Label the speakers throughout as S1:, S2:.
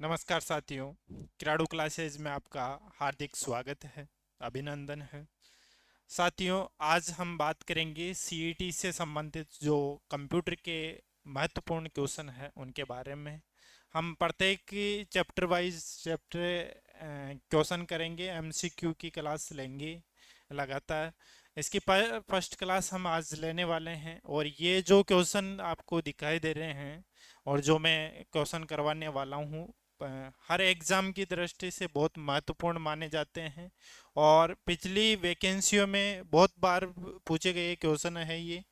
S1: नमस्कार साथियों, क्राडू क्लासेज में आपका हार्दिक स्वागत है, अभिनंदन है। साथियों, आज हम बात करेंगे सीईटी से संबंधित जो कंप्यूटर के महत्वपूर्ण क्वेश्चन है उनके बारे में। हम प्रत्येक चैप्टर वाइज चैप्टर क्वेश्चन करेंगे, एमसीक्यू की क्लास लेंगे लगातार। इसकी फर्स्ट क्लास हम आज लेने वाले हैं और ये जो क्वेश्चन आपको दिखाई दे रहे हैं और जो मैं क्वेश्चन करवाने वाला हूँ हर एग्ज़ाम की दृष्टि से बहुत महत्वपूर्ण माने जाते हैं और पिछली वैकेंसियों में बहुत बार पूछे गए क्वेश्चन है ये।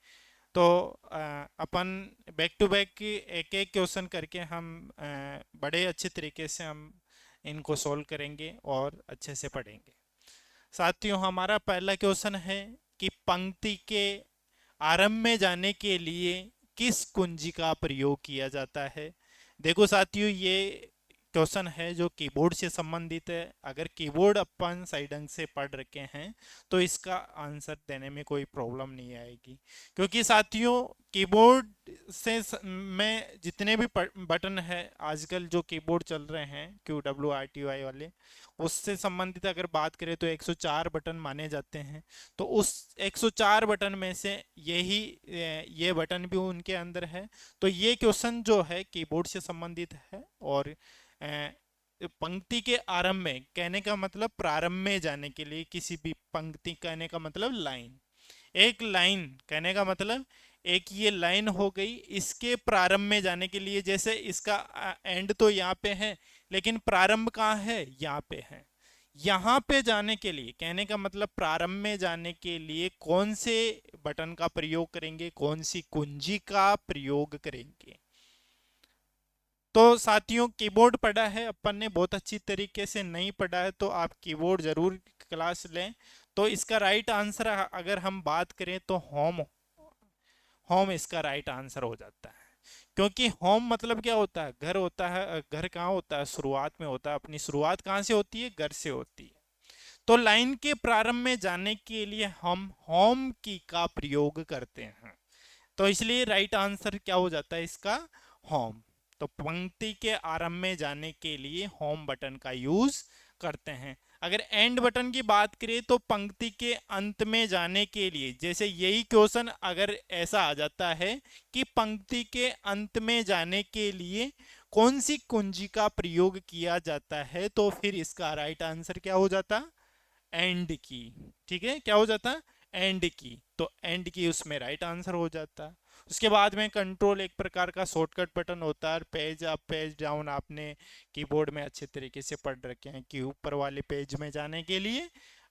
S1: तो अपन बैक टू बैक एक एक क्वेश्चन करके हम बड़े अच्छे तरीके से हम इनको सोल्व करेंगे और अच्छे से पढ़ेंगे। साथियों, हमारा पहला क्वेश्चन है कि पंक्ति के आरंभ में जाने के लिए किस कुंजी का प्रयोग किया जाता है। देखो साथियों, ये क्वेश्चन है जो कीबोर्ड से संबंधित है। अगर कीबोर्ड अपन सही ढंग से पढ़ रखे हैं तो इसका आंसर देने में कोई प्रॉब्लम नहीं आएगी, क्योंकि साथियों कीबोर्ड में जितने भी बटन है आजकल जो कीबोर्ड चल रहे हैं QWRTY वाले, उससे संबंधित अगर बात करें तो 104 बटन माने जाते हैं। तो उस 104 बटन में से ये बटन भी उनके अंदर है। तो ये क्वेश्चन जो है कीबोर्ड से संबंधित है और पंक्ति के आरंभ में कहने का मतलब प्रारंभ में जाने के लिए, किसी भी पंक्ति कहने का मतलब लाइन, एक लाइन कहने का मतलब एक ये लाइन हो गई, इसके प्रारंभ में जाने के लिए, जैसे इसका एंड तो यहाँ पे है लेकिन प्रारंभ कहाँ है, यहाँ पे है। यहाँ पे जाने के लिए कहने का मतलब प्रारंभ में जाने के लिए कौन से बटन का प्रयोग करेंगे, कौन सी कुंजी का प्रयोग करेंगे। तो साथियों, कीबोर्ड पढ़ा है अपन ने बहुत अच्छी तरीके से, नहीं पढ़ा है तो आप कीबोर्ड जरूर क्लास लें। तो इसका राइट आंसर अगर हम बात करें तो होम होम इसका राइट आंसर हो जाता है। क्योंकि होम मतलब क्या होता है, घर होता है। घर कहाँ होता है, शुरुआत में होता है। अपनी शुरुआत कहाँ से होती है, घर से होती है। तो लाइन के प्रारंभ में जाने के लिए हम होम की का प्रयोग करते हैं। तो इसलिए राइट आंसर क्या हो जाता है इसका, होम। तो पंक्ति के आरंभ में जाने के लिए होम बटन का यूज करते हैं। अगर एंड बटन की बात करें तो पंक्ति के अंत में जाने के लिए, जैसे यही क्वेश्चन अगर ऐसा आ जाता है कि पंक्ति के अंत में जाने के लिए कौन सी कुंजी का प्रयोग किया जाता है, तो फिर इसका राइट आंसर क्या हो जाता, एंड की। ठीक है, क्या हो जाता, एंड की। तो एंड की उसमें राइट आंसर हो जाता। उसके बाद में कंट्रोल एक प्रकार का शॉर्टकट बटन होता है। पेज अप पेज डाउन आपने कीबोर्ड में अच्छे तरीके से पढ़ रखे हैं कि ऊपर वाले पेज में जाने के लिए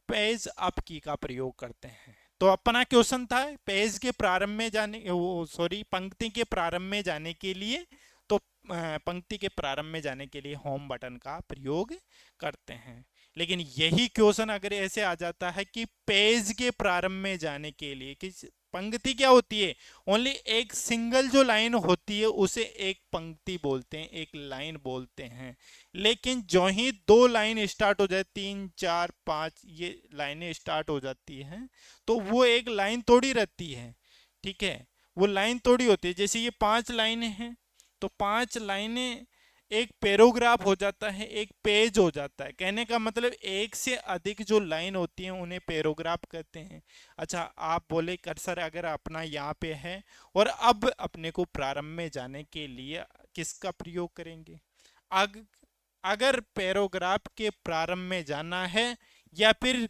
S1: पेज अप की का प्रयोग करते हैं। तो अपना क्वेश्चन था पेज के प्रारंभ में जाने, वो सॉरी, पंक्ति के प्रारंभ में जाने के लिए। तो पंक्ति के प्रारंभ में जाने के लिए होम बटन का प्रयोग करते हैं। लेकिन यही क्वेश्चन अगर ऐसे आ जाता है कि पेज के प्रारंभ में जाने के लिए, कि पंक्ति क्या होती है, ओनली एक सिंगल जो लाइन होती है उसे एक पंक्ति बोलते हैं, एक लाइन बोलते हैं। लेकिन जो ही दो लाइन स्टार्ट हो जाए, 3 4 5 ये लाइनें स्टार्ट हो जाती हैं, तो वो एक लाइन थोड़ी रहती है। ठीक है, वो लाइन थोड़ी होती है। जैसे ये 5 लाइनें हैं तो 5 लाइनें एक पैराग्राफ हो जाता है, एक पेज हो जाता है। कहने का मतलब एक से अधिक जो लाइन होती हैं उन्हें पैराग्राफ कहते हैं। अच्छा, आप बोले कर्सर अगर अपना यहाँ पे है और अब अपने को प्रारंभ में जाने के लिए किसका प्रयोग करेंगे। अग, अगर पैराग्राफ के प्रारंभ में जाना है या फिर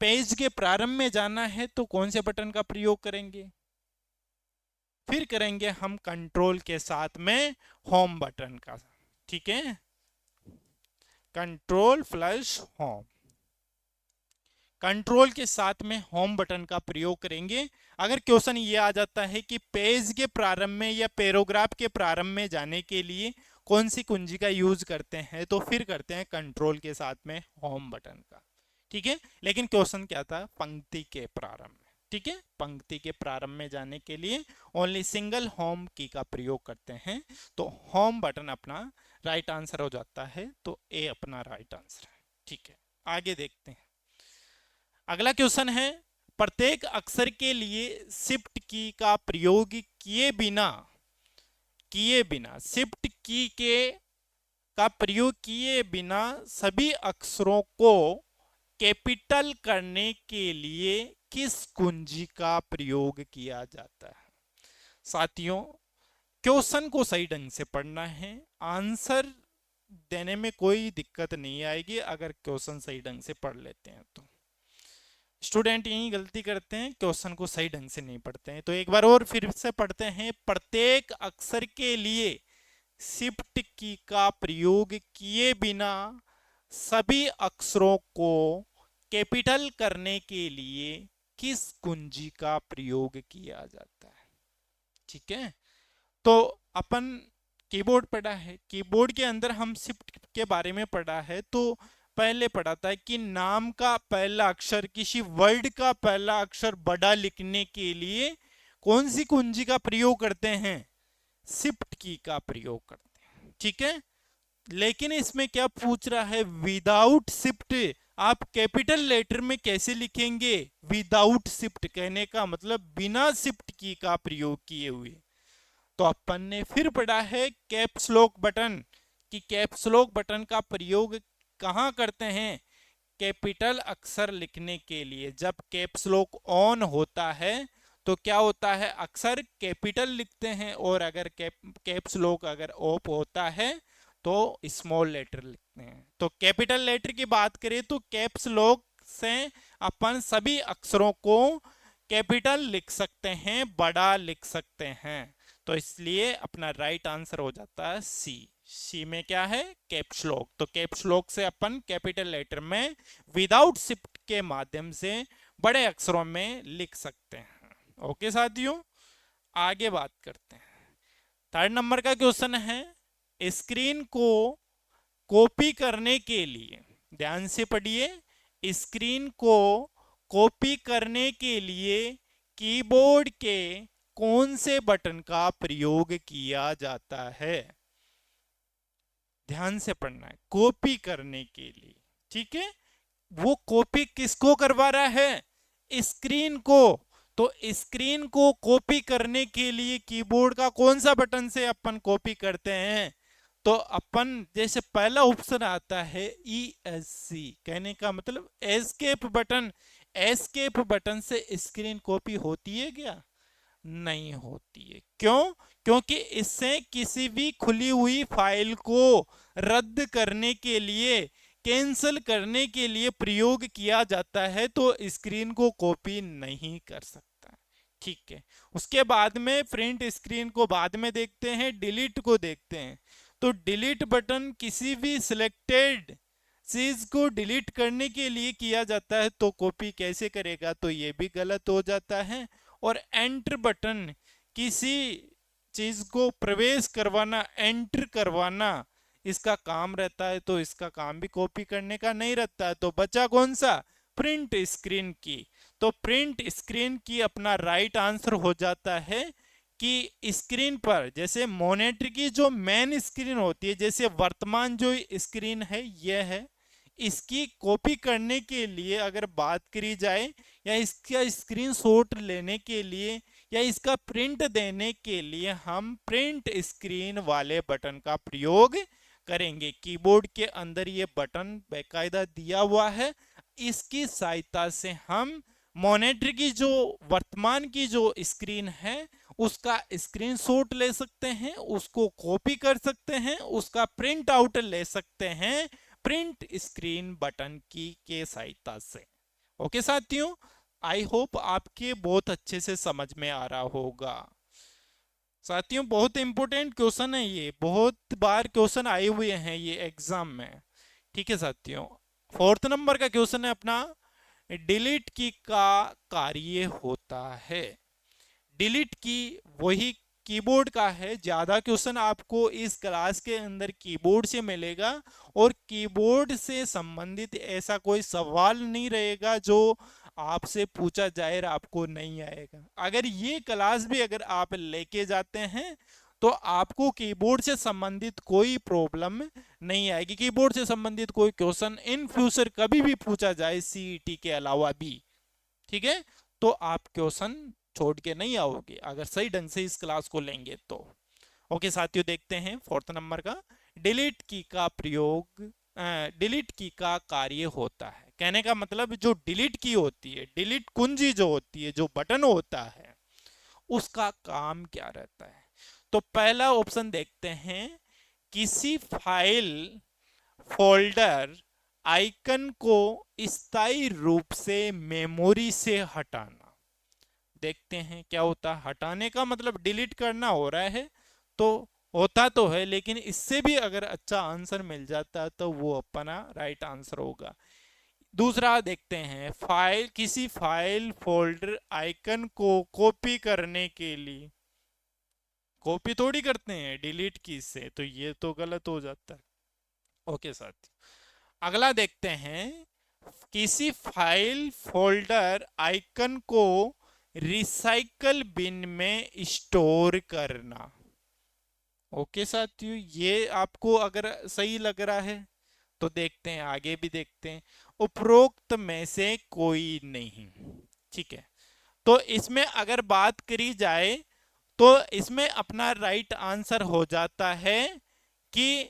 S1: पेज के प्रारंभ में जाना है तो कौन से बटन का प्रयोग करेंगे, फिर करेंगे हम कंट्रोल के साथ में होम बटन का। ठीक है, कंट्रोल प्लस होम, कंट्रोल के साथ में होम बटन का प्रयोग करेंगे। अगर क्वेश्चन ये आ जाता है कि पेज के प्रारंभ में या पैराग्राफ के प्रारंभ में जाने के लिए कौन सी कुंजी का यूज करते हैं, तो फिर करते हैं कंट्रोल के साथ में होम बटन का। ठीक है, लेकिन क्वेश्चन क्या था, पंक्ति के प्रारंभ में। ठीक है, पंक्ति के प्रारंभ में जाने के लिए ओनली सिंगल होम की का प्रयोग करते हैं। तो होम बटन अपना राइट आंसर हो जाता है। तो ए अपना राइट आंसर है। ठीक है, आगे देखते हैं। अगला क्वेश्चन है, प्रत्येक अक्षर के लिए शिफ्ट की का प्रयोग किए बिना किए बिना, शिफ्ट की के का प्रयोग किए बिना सभी अक्षरों को कैपिटल करने के लिए किस कुंजी का प्रयोग किया जाता है? साथियों, क्वेश्चन को सही ढंग से पढ़ना है, आंसर देने में कोई दिक्कत नहीं आएगी अगर क्वेश्चन सही ढंग से पढ़ लेते हैं तो। स्टूडेंट यही गलती करते हैं, क्वेश्चन को सही ढंग से नहीं पढ़ते हैं। तो एक बार और फिर से पढ़ते हैं। प्रत्येक अक्षर के लिए शिफ्ट की का प्रयोग किए बिना सभी अक्षरों को कैपिटल करने के लिए किस कुंजी का प्रयोग किया जाता है? ठीक है, तो अपन कीबोर्ड पढ़ा है, कीबोर्ड के अंदर हम शिफ्ट के बारे में पढ़ा है। तो पहले पढ़ा था कि नाम का पहला अक्षर, किसी वर्ड का पहला अक्षर बड़ा लिखने के लिए कौन सी कुंजी का प्रयोग करते हैं? शिफ्ट की का प्रयोग करते हैं। ठीक है, लेकिन इसमें क्या पूछ रहा है? विदाउट शिफ्ट आप कैपिटल लेटर में कैसे लिखेंगे? विदाउट शिफ्ट कहने का मतलब बिना शिफ्ट की का प्रयोग किए हुए। तो अपन ने फिर पढ़ा है कैप्स लॉक बटन, कि कैप्स लॉक बटन का प्रयोग कहां करते हैं? कैपिटल अक्षर लिखने के लिए। जब कैप्स लॉक ऑन होता है तो क्या होता है? अक्षर कैपिटल लिखते हैं, और अगर कैप्स लॉक अगर ऑफ होता है तो स्मॉल लेटर लिखते हैं। तो कैपिटल लेटर की बात करें तो कैप्स लॉक से अपन सभी अक्षरों को कैपिटल लिख सकते हैं, बड़ा लिख सकते हैं। तो इसलिए अपना राइट आंसर हो जाता है सी। सी में क्या है? Caps lock. तो कैप्स लॉक से अपन कैपिटल लेटर में विदाउट शिफ्ट के माध्यम से बड़े अक्षरों में लिख सकते हैं। ओके साथियों, आगे बात करते हैं। थर्ड नंबर का क्वेश्चन है, स्क्रीन को कॉपी करने के लिए, ध्यान से पढ़िए, स्क्रीन को कॉपी करने के लिए कीबोर्ड के कौन से बटन का प्रयोग किया जाता है? ध्यान से पढ़ना है, कॉपी करने के लिए। ठीक है, वो कॉपी किसको करवा रहा है? स्क्रीन को। तो स्क्रीन को कॉपी करने के लिए कीबोर्ड का कौन सा बटन से अपन कॉपी करते हैं? तो अपन जैसे पहला ऑप्शन आता है ESC, कहने का मतलब एस्केप बटन। एस्केप बटन से स्क्रीन कॉपी होती है क्या? नहीं होती है। क्यों? क्योंकि इससे किसी भी खुली हुई फाइल को रद्द करने के लिए, कैंसिल करने के लिए प्रयोग किया जाता है, तो स्क्रीन को कॉपी नहीं कर सकता। ठीक है, उसके बाद में प्रिंट स्क्रीन को बाद में देखते हैं, डिलीट को देखते हैं। तो डिलीट बटन किसी भी सिलेक्टेड चीज को डिलीट करने के लिए किया जाता है, तो कॉपी कैसे करेगा? तो ये भी गलत हो जाता है। और एंटर बटन किसी चीज को प्रवेश करवाना, एंटर करवाना इसका काम रहता है, तो इसका काम भी कॉपी करने का नहीं रहता है। तो बचा कौन सा? प्रिंट स्क्रीन की। तो प्रिंट स्क्रीन की अपना राइट आंसर हो जाता है कि स्क्रीन पर, जैसे मॉनिटर की जो मेन स्क्रीन होती है, जैसे वर्तमान जो स्क्रीन है यह है, इसकी कॉपी करने के लिए अगर बात करी जाए, या इसका स्क्रीनशॉट लेने के लिए, या इसका प्रिंट देने के लिए, हम प्रिंट स्क्रीन वाले बटन का प्रयोग करेंगे। कीबोर्ड के अंदर ये बटन बेकायदा दिया हुआ है, इसकी सहायता से हम मॉनिटर की जो वर्तमान की जो स्क्रीन है उसका स्क्रीनशॉट ले सकते हैं, उसको कॉपी कर सकते हैं, उसका प्रिंट आउट ले सकते हैं प्रिंट स्क्रीन बटन की के सहायता से। ओके साथियों, आई होप आपके बहुत अच्छे से समझ में आ रहा होगा। साथियों, बहुत इंपॉर्टेंट क्वेश्चन है ये, बहुत बार क्वेश्चन आए हुए हैं ये एग्जाम में। ठीक है साथियों, फोर्थ नंबर का क्वेश्चन है अपना, डिलीट की का कार्य होता है। डिलीट की वही कीबोर्ड का है। ज्यादा क्वेश्चन आपको इस क्लास के अंदर कीबोर्ड से मिलेगा, और कीबोर्ड से संबंधित ऐसा कोई सवाल नहीं रहेगा जो आपसे पूछा जाए आपको नहीं आएगा। अगर ये क्लास भी अगर आप लेके जाते हैं तो आपको कीबोर्ड से संबंधित कोई प्रॉब्लम नहीं आएगी। कीबोर्ड से संबंधित कोई क्वेश्चन इन फ्यूचर कभी भी पूछा जाए CET के अलावा भी, ठीक है, तो आप क्वेश्चन छोड़ के नहीं आओगे अगर सही ढंग से इस क्लास को लेंगे तो। ओके साथियों, देखते हैं फोर्थ नंबर का। डिलीट की का प्रयोग, डिलीट की का कार्य होता है। कहने का मतलब जो डिलीट की होती है, डिलीट कुंजी जो होती है, जो बटन होता है, उसका काम क्या रहता है। तो पहला ऑप्शन देखते हैं, किसी फाइल फोल्डर आइकन को स्थायी रूप से मेमोरी से हटाना। देखते हैं क्या होता है। हटाने का मतलब डिलीट करना हो रहा है तो होता तो है, लेकिन इससे भी अगर अच्छा आंसर मिल जाता तो वो अपना राइट आंसर होगा। दूसरा देखते हैं, फाइल किसी फाइल फोल्डर आइकन को कॉपी करने के लिए, कॉपी थोड़ी करते हैं डिलीट की से, तो ये तो गलत हो जाता है। ओके साथ, अगला देखते हैं, किसी फाइल फोल्डर आइकन को रिसाइकल बिन में स्टोर करना। ओके साथियों, ये आपको अगर सही लग रहा है तो देखते हैं, आगे भी देखते हैं। उपरोक्त में से कोई नहीं। ठीक है, तो इसमें अगर बात करी जाए तो इसमें अपना राइट आंसर हो जाता है कि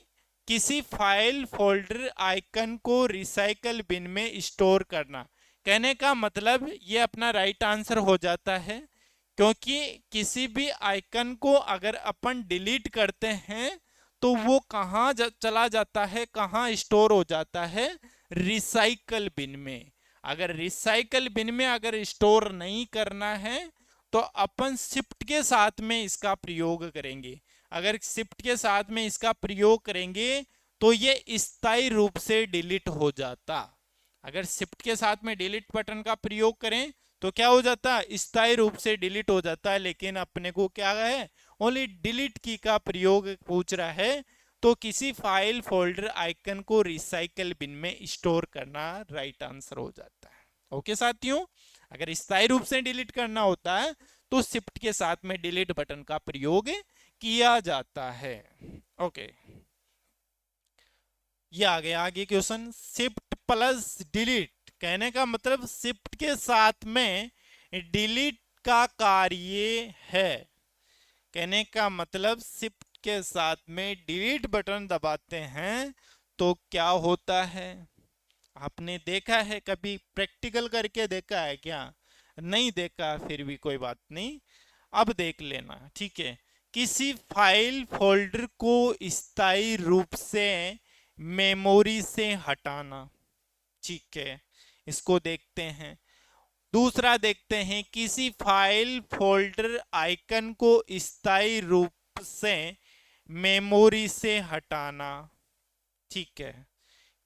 S1: किसी फाइल फोल्डर आइकन को रिसाइकल बिन में स्टोर करना। कहने का मतलब ये अपना राइट आंसर हो जाता है, क्योंकि किसी भी आइकन को अगर अपन डिलीट करते हैं तो वो कहाँ चला जाता है, कहाँ स्टोर हो जाता है, रिसाइकल बिन में। अगर रिसाइकल बिन में अगर स्टोर नहीं करना है तो अपन शिफ्ट के साथ में इसका प्रयोग करेंगे। अगर शिफ्ट के साथ में इसका प्रयोग करेंगे तो ये स्थायी रूप से डिलीट हो जाता। अगर शिफ्ट के साथ में डिलीट बटन का प्रयोग करें तो क्या हो जाता है, स्थायी रूप से डिलीट हो जाता है। लेकिन अपने को क्या है, ओनली डिलीट की का प्रयोग पूछ रहा है, तो किसी फाइल फोल्डर आइकन को रिसाइकल बिन में स्टोर करना राइट आंसर हो जाता है। ओके साथियों, अगर स्थायी रूप से डिलीट करना होता है तो शिफ्ट के साथ में डिलीट बटन का प्रयोग किया जाता है। ओके, ये आ गया आगे क्वेश्चन, शिफ्ट प्लस डिलीट। कहने का मतलब शिफ्ट के साथ में डिलीट का कार्य है। कहने का मतलब शिफ्ट के साथ में डिलीट बटन दबाते हैं तो क्या होता है। आपने देखा है कभी, प्रैक्टिकल करके देखा है क्या? नहीं देखा, फिर भी कोई बात नहीं, अब देख लेना। ठीक है, किसी फाइल फोल्डर को स्थायी रूप से मेमोरी से हटाना। ठीक है, इसको देखते हैं। दूसरा देखते हैं, किसी फाइल फोल्डर आइकन को स्थायी रूप से मेमोरी से हटाना। ठीक है,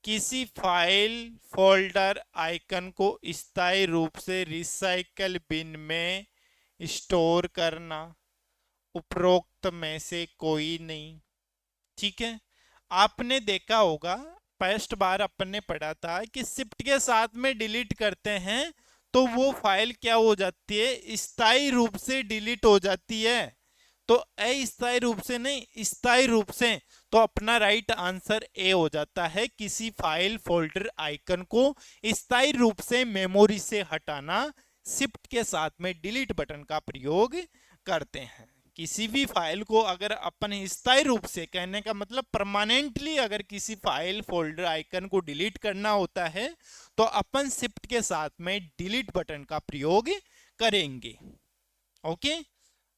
S1: किसी फाइल फोल्डर आइकन को स्थायी रूप से रिसाइकल बिन में स्टोर करना। उपरोक्त में से कोई नहीं। ठीक है, आपने देखा होगा, फर्स्ट बार अपन ने पढ़ा था कि शिफ्ट के साथ में डिलीट करते हैं तो वो फाइल क्या हो जाती है, स्थायी रूप से डिलीट हो जाती है। तो अस्थायी रूप से नहीं, स्थायी रूप से। तो अपना राइट आंसर ए हो जाता है, किसी फाइल फोल्डर आइकन को स्थायी रूप से मेमोरी से हटाना शिफ्ट के साथ में डिलीट बटन का प्रयोग करते हैं। किसी भी फाइल को अगर अपन स्थायी रूप से, कहने का मतलब परमानेंटली, अगर किसी फाइल फोल्डर आइकन को डिलीट करना होता है तो अपन शिफ्ट के साथ में डिलीट बटन का प्रयोग करेंगे। ओके,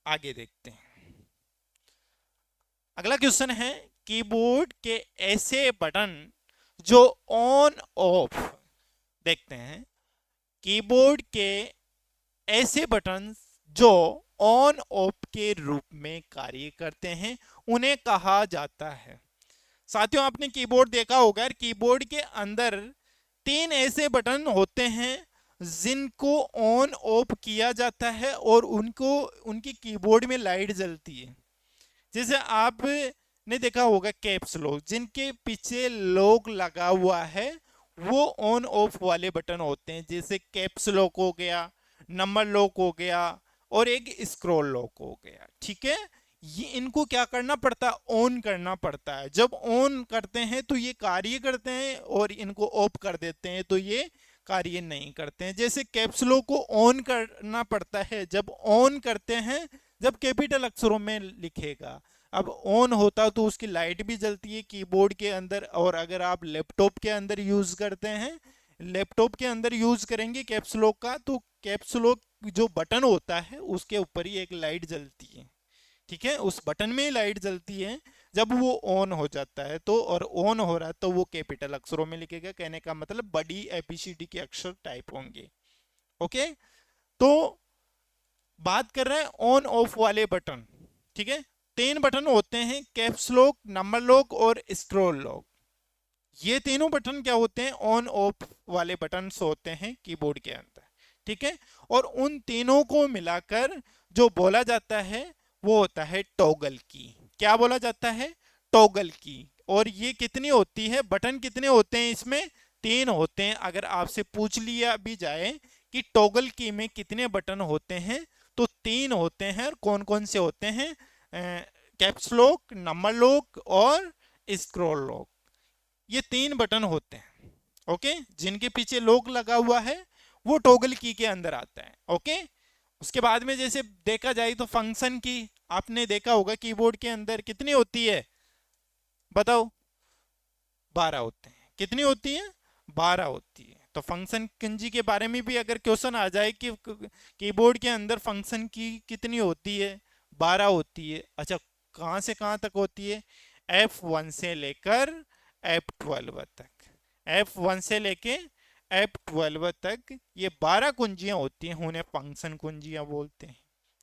S1: आगे देखते हैं। अगला क्वेश्चन है, कीबोर्ड के ऐसे बटन जो ऑन ऑफ, देखते हैं, कीबोर्ड के ऐसे बटन जो ऑन ऑफ के रूप में कार्य करते हैं उन्हें कहा जाता है। साथियों, आपने कीबोर्ड देखा होगा, कीबोर्ड के अंदर 3 ऐसे बटन होते हैं जिनको ऑन ऑफ किया जाता है और उनको, उनकी कीबोर्ड में लाइट जलती है। जैसे आपने देखा होगा कैप्स लॉक, जिनके पीछे लॉक लगा हुआ है वो ऑन ऑफ वाले बटन होते हैं। जैसे कैप्स लॉक हो गया, नंबर लॉक हो गया और एक स्क्रॉल लॉक हो गया। ठीक है, ये इनको क्या करना पड़ता है, ऑन करना पड़ता है। जब ऑन करते हैं तो ये कार्य करते हैं और इनको ऑफ कर देते हैं तो ये कार्य नहीं करते हैं। जैसे कैप्स लॉक को ऑन करना पड़ता है, जब ऑन करते हैं जब कैपिटल अक्षरों में लिखेगा, अब ऑन होता तो उसकी लाइट भी जलती है कीबोर्ड के अंदर। और अगर आप लैपटॉप के अंदर यूज करते हैं, लैपटॉप के अंदर यूज करेंगे कैप्स लॉक का, तो कैप्स लॉक जो बटन होता है उसके ऊपर ही एक लाइट जलती है, ठीक है, उस बटन में ही लाइट जलती है जब वो ऑन हो जाता है। तो और ऑन हो रहा है तो वो कैपिटल अक्षरों में लिखेगा, कहने का मतलब बड़ी एबीसीडी के अक्षर टाइप होंगे। ओके, तो बात कर रहे हैं ऑन ऑफ वाले बटन, ठीक है। तीन बटन होते हैं, कैप्स लॉक, नंबर लॉक और स्क्रॉल लॉक। ये तीनों बटन क्या होते हैं, ऑन ऑफ वाले बटन होते हैं कीबोर्ड के अंदर, ठीक है। और उन तीनों को मिलाकर जो बोला जाता है वो होता है टॉगल की। क्या बोला जाता है, टॉगल की। और ये कितनी होती है, बटन कितने होते हैं इसमें, तीन होते हैं। अगर आपसे पूछ लिया भी जाए कि टॉगल की में कितने बटन होते हैं, तो तीन होते हैं। और कौन कौन से होते हैं, कैप्स लॉक, नंबर लॉक और स्क्रॉल लॉक, ये तीन बटन होते हैं। ओके, जिनके पीछे लॉक लगा हुआ है वो टॉगल की के अंदर आता है। ओके, उसके बाद में जैसे देखा जाए तो फंक्शन की आपने देखा होगा कीबोर्ड के अंदर कितनी होती है, बताओ, 12 होते हैं। कितनी होती है, 12 होती है। तो फंक्शन कुंजी के बारे में भी अगर क्वेश्चन आ जाए कि कीबोर्ड के अंदर फंक्शन की कितनी होती है, 12 होती है। अच्छा, कहाँ से कहाँ तक होती है, F1 से लेकर F12 तक, F1 से लेके F12 तक ये 12 कुंजियां होती हैं, उन्हें फंक्शन कुंजियां बोलते हैं,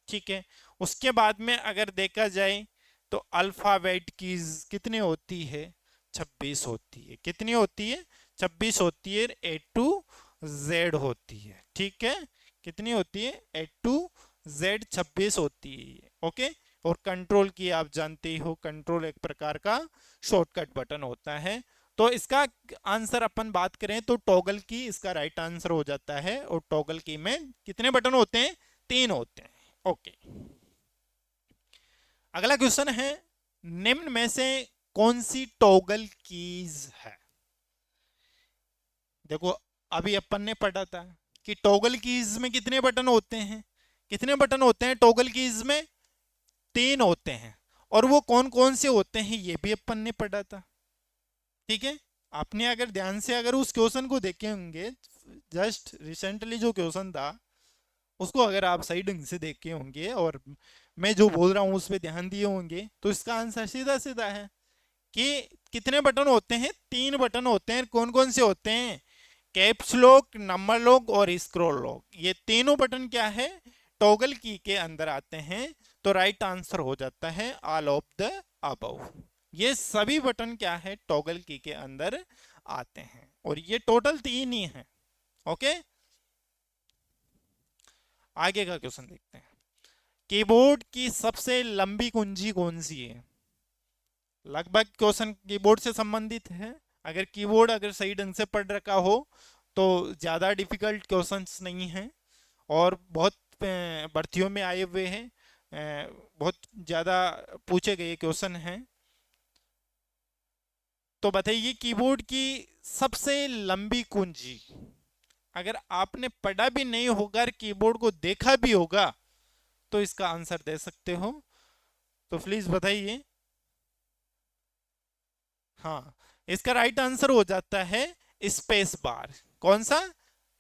S1: ठीक है। उसके बाद में अगर देखा जाए तो अल्फाबेट कीज कितनी होती है, 26 होती है। कितनी होती है, 26 होती है। A to Z होती है, ठीक है। कितनी होती है, A to Z 26 होती है। ओके, और कंट्रोल की आप जानते ही हो, कंट्रोल एक प्रकार का शॉर्टकट बटन होता है। तो इसका आंसर अपन बात करें तो टॉगल की इसका राइट आंसर हो जाता है। और टॉगल की में कितने बटन होते हैं, तीन होते हैं। ओके, अगला क्वेश्चन है, निम्न में से कौन सी टॉगल कीज है। देखो, अभी अपन ने पढ़ा था कि टॉगल कीज में कितने बटन होते हैं, कितने बटन होते हैं टॉगल कीज में, तीन होते हैं। और वो कौन कौन से होते हैं ये भी अपन ने पढ़ा था, ठीक है। आपने अगर ध्यान से अगर उस क्वेश्चन को देखे होंगे, जस्ट रिसेंटली जो क्वेश्चन था उसको अगर आप सही ढंग से देखे होंगे और मैं जो बोल रहा हूँ उस पर ध्यान दिए होंगे, तो इसका आंसर सीधा सीधा है कि कितने बटन होते हैं, तीन बटन होते हैं। कौन कौन से होते हैं, कैप्स लॉक, नंबर लॉक और स्क्रॉल लॉक। ये तीनों बटन क्या है, टॉगल की के अंदर आते हैं। तो राइट आंसर हो जाता है ऑल ऑफ द अबव। ये सभी बटन क्या है, टॉगल की के अंदर आते हैं। और ये टोटल तीन ही है। ओके, आगे का क्वेश्चन देखते हैं। कीबोर्ड की सबसे लंबी कुंजी कौन सी है। लगभग क्वेश्चन कीबोर्ड से संबंधित है। अगर कीबोर्ड अगर सही ढंग से पढ़ रखा हो तो ज़्यादा डिफिकल्ट क्वेश्चंस नहीं हैं। और बहुत भर्तियों में आए हुए हैं, बहुत ज़्यादा पूछे गए क्वेश्चन हैं। तो बताइए, कीबोर्ड की सबसे लंबी कुंजी, अगर आपने पढ़ा भी नहीं होगा और कीबोर्ड को देखा भी होगा तो इसका आंसर दे सकते हो, तो प्लीज बताइए। हाँ, इसका राइट आंसर हो जाता है स्पेस बार। कौन सा,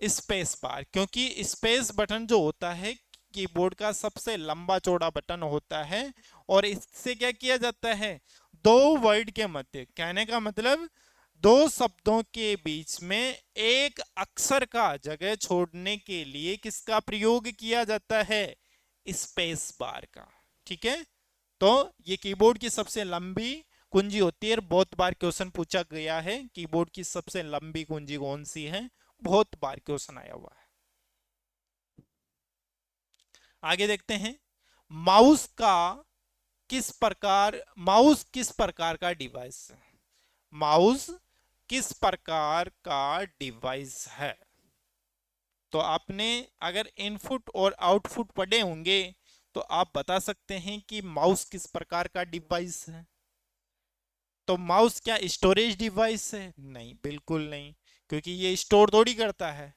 S1: स्पेस बार, क्योंकि स्पेस बटन जो होता है कीबोर्ड का सबसे लंबा चौड़ा बटन होता है। और इससे क्या किया जाता है, दो वर्ड के मध्य, कहने का मतलब दो शब्दों के बीच में एक अक्षर का जगह छोड़ने के लिए किसका प्रयोग किया जाता है, स्पेस बार का, ठीक है। तो ये कीबोर्ड की सबसे लंबी कुंजी होती है। बहुत बार क्वेश्चन पूछा गया है कीबोर्ड की सबसे लंबी कुंजी कौन सी है, बहुत बार क्वेश्चन आया हुआ है। आगे देखते हैं, माउस का माउस किस प्रकार का डिवाइस है, माउस किस प्रकार का डिवाइस है। तो आपने अगर इनपुट और आउटपुट पढ़े होंगे तो आप बता सकते हैं कि माउस किस प्रकार का डिवाइस है। तो माउस क्या स्टोरेज डिवाइस है, नहीं, बिल्कुल नहीं, क्योंकि ये स्टोर थोड़ी करता है,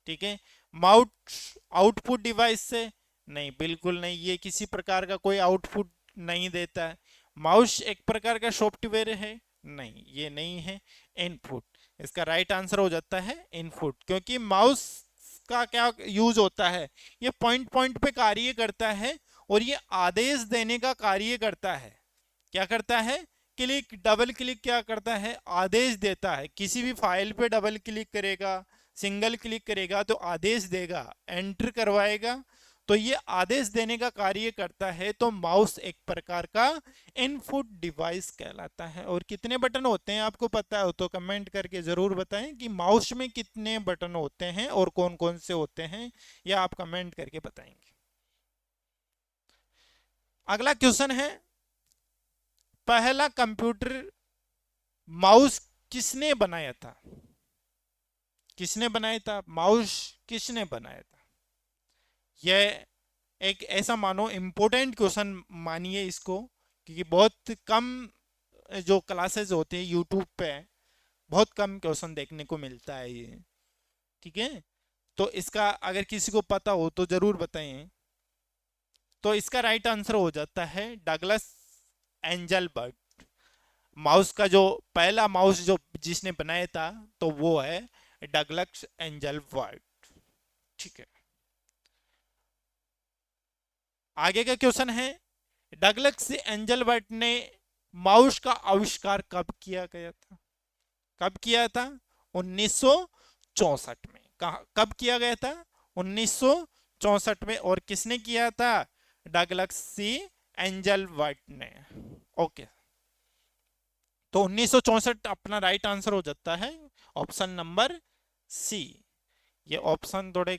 S1: ठीक है। माउस आउटपुट डिवाइस है, नहीं, बिल्कुल नहीं, ये किसी प्रकार का कोई आउटपुट नहीं देता है। माउस एक प्रकार का सॉफ्टवेयर है? नहीं, ये नहीं है। इनपुट, इसका राइट आंसर हो जाता है इनपुट, क्योंकि माउस का क्या यूज होता है, ये पॉइंट पॉइंट पे कार्य करता है और ये आदेश देने का कार्य करता है। क्या करता है? क्लिक, डबल क्लिक क्या करता है? आदेश देता है। किसी भी फाइल पे डबल क्लिक करेगा, सिंगल क्लिक करेगा तो आदेश देगा, एंटर करवाएगा, तो ये आदेश देने का कार्य करता है। तो माउस एक प्रकार का इनपुट डिवाइस कहलाता है। और कितने बटन होते हैं आपको पता हो तो कमेंट करके जरूर बताएं कि माउस में कितने बटन होते हैं और कौन कौन से होते हैं, या आप कमेंट करके बताएंगे। अगला क्वेश्चन है, पहला कंप्यूटर माउस किसने बनाया था? किसने बनाया था माउस? किसने बनाया था? यह एक ऐसा मानो इम्पोर्टेंट क्वेश्चन मानिए इसको, क्योंकि बहुत कम जो क्लासेस होते हैं यूट्यूब पे, बहुत कम क्वेश्चन देखने को मिलता है ये। ठीक है, तो इसका अगर किसी को पता हो तो जरूर बताएं। तो इसका राइट आंसर हो जाता है डगलस एंजलबर्ट। माउस का जो पहला माउस जो जिसने बनाया था तो वो है डगलस एंजलबर्ट। ठीक है, आगे का क्वेश्चन है, डगलस एंजलबर्ट ने माउस का आविष्कार कब किया गया था? कब किया था? 1964 में। कहा कब किया गया था? 1964 में। और किसने किया था? डगलस सी एंजलबर्ट ने। ओके, तो 1964 अपना राइट आंसर हो जाता है ऑप्शन नंबर सी। ये ऑप्शन थोड़े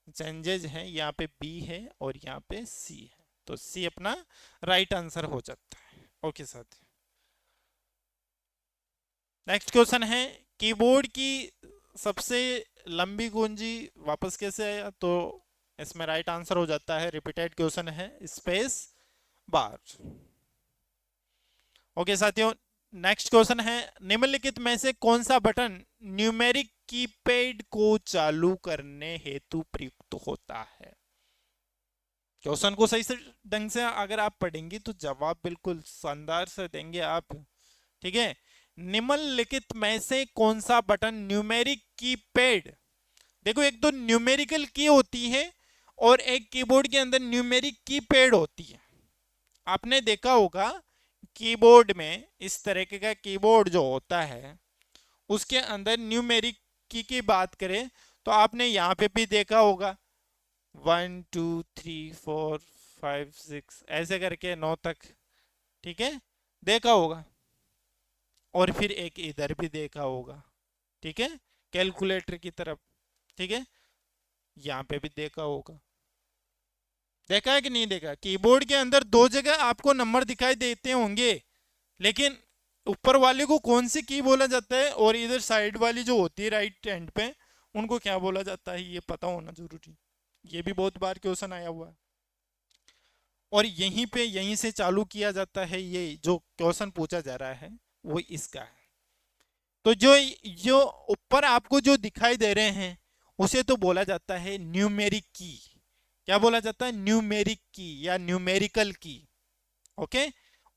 S1: चेंजेज हैं, यहाँ पे बी है और यहाँ पे सी है, तो सी अपना राइट आंसर हो जाता है। ओके साथ, नेक्स्ट क्वेश्चन है, कीबोर्ड की सबसे लंबी कुंजी वापस कैसे आया? तो इसमें राइट आंसर हो जाता है, रिपीटेड क्वेश्चन है, स्पेस बार। ओके साथियों, नेक्स्ट क्वेश्चन है, निम्नलिखित में से कौन सा बटन न्यूमेरिक कीपैड को चालू करने हेतु प्रयुक्त होता है? क्वेश्चन को सही से ढंग से अगर आप पढ़ेंगे तो जवाब बिल्कुल शानदार से देंगे आप। ठीक है, निम्नलिखित में से कौन सा बटन न्यूमेरिक कीपैड, देखो एक तो न्यूमेरिकल की होती है और एक कीबोर्ड के अंदर न्यूमेरिक कीपैड होती है। आपने देखा होगा कीबोर्ड में इस तरीके का कीबोर्ड जो होता है उसके अंदर न्यूमेरिक की बात करें तो आपने यहाँ पे भी देखा होगा 1 2 3 4 5 6 ऐसे करके 9 तक। ठीक है, देखा होगा। और फिर एक इधर भी देखा होगा। ठीक है, कैलकुलेटर की तरफ। ठीक है, यहाँ पे भी देखा होगा। देखा है कि नहीं देखा? कीबोर्ड के अंदर दो जगह आपको नंबर दिखाई देते होंगे, लेकिन ऊपर वाले को कौन सी की बोला जाता है और इधर साइड वाली जो होती है राइट हैंड पे उनको क्या बोला जाता है, ये पता होना जरूरी। ये भी बहुत बार क्वेश्चन आया हुआ है। और यहीं पे यहीं से चालू किया जाता है, ये जो क्वेश्चन पूछा जा रहा है वो इसका है। तो जो जो ऊपर आपको जो दिखाई दे रहे हैं उसे तो बोला जाता है न्यूमेरिक की। क्या बोला जाता है? न्यूमेरिक की या न्यूमेरिकल की। ओके,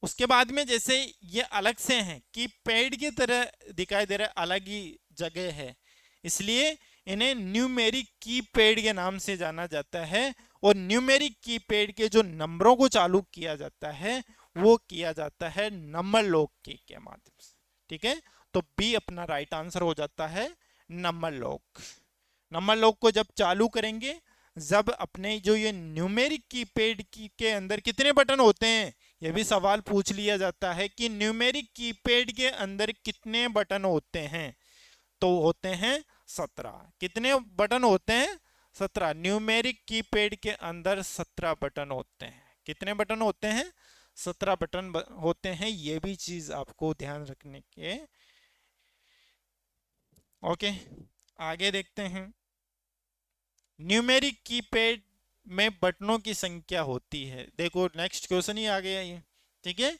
S1: उसके बाद में जैसे ये अलग से हैं कि पैड की तरह दिखाई दे रहा है, अलग ही जगह है, इसलिए इन्हें न्यूमेरिक कीपैड के नाम से जाना जाता है। और न्यूमेरिक कीपैड के जो नंबरों को चालू किया जाता है वो किया जाता है नंबर लॉक की के माध्यम से। ठीक है, तो बी अपना राइट आंसर हो जाता है, नंबर लॉक। नंबर लॉक को जब चालू करेंगे, जब अपने जो ये न्यूमेरिक कीपैड की के अंदर कितने बटन होते हैं, यह भी सवाल पूछ लिया जाता है कि न्यूमेरिक कीपैड के अंदर कितने बटन होते हैं? तो होते हैं 17। कितने बटन होते हैं? 17। न्यूमेरिक कीपैड के अंदर 17 बटन होते हैं। कितने बटन होते हैं? 17 बटन होते हैं। ये भी चीज आपको ध्यान रखने के। ओके, आगे देखते हैं। न्यूमेरिक कीपैड में बटनों की संख्या होती है, देखो नेक्स्ट क्वेश्चन ही आ गया ये। ठीक है,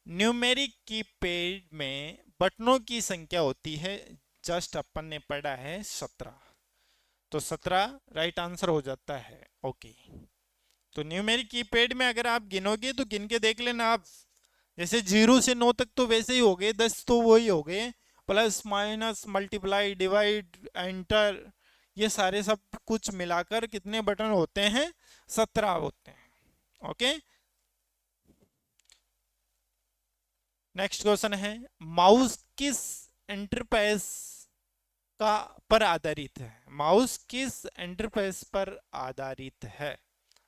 S1: न्यूमेरिक कीपैड में बटनों की संख्या होती है, जस्ट अपन ने पढ़ा है 17, तो 17 राइट आंसर हो जाता है। ओके, तो न्यूमेरिक कीपैड में अगर आप गिनोगे तो गिन के देख लेना आप, जैसे 0 से 9 तक तो वैसे ही हो गए, 10 तो वही हो गए, plus minus multiply divide enter, ये सारे सब कुछ मिलाकर कितने बटन होते हैं? 17 होते हैं। ओके, नेक्स्ट क्वेश्चन है, माउस किस इंटरफेस का पर आधारित है? माउस किस इंटरफेस पर आधारित है?